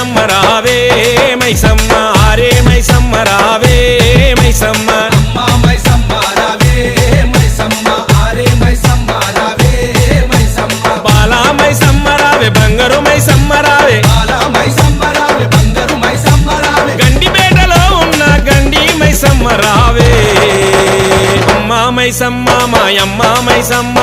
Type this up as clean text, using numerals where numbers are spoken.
మైసమ్మ రావే మైసమ్మ ఆరే మైసమ్మ రావే మైసమ్మ మైసమ్మ రావే మైసమ్మ ఆరే మైసమ్మ రావే మైసమ్మ బాలా మైసమ్మ రావే బంగారు మైసమ్మ రావే బాలా మైసమ్మ రావే బంగారు మైసమ్మ రావే గండిపేటలో ఉన్న గండి మైసమ్మ రావే అమ్మ మైసమ్మ మాయమ్మ మైసమ్మ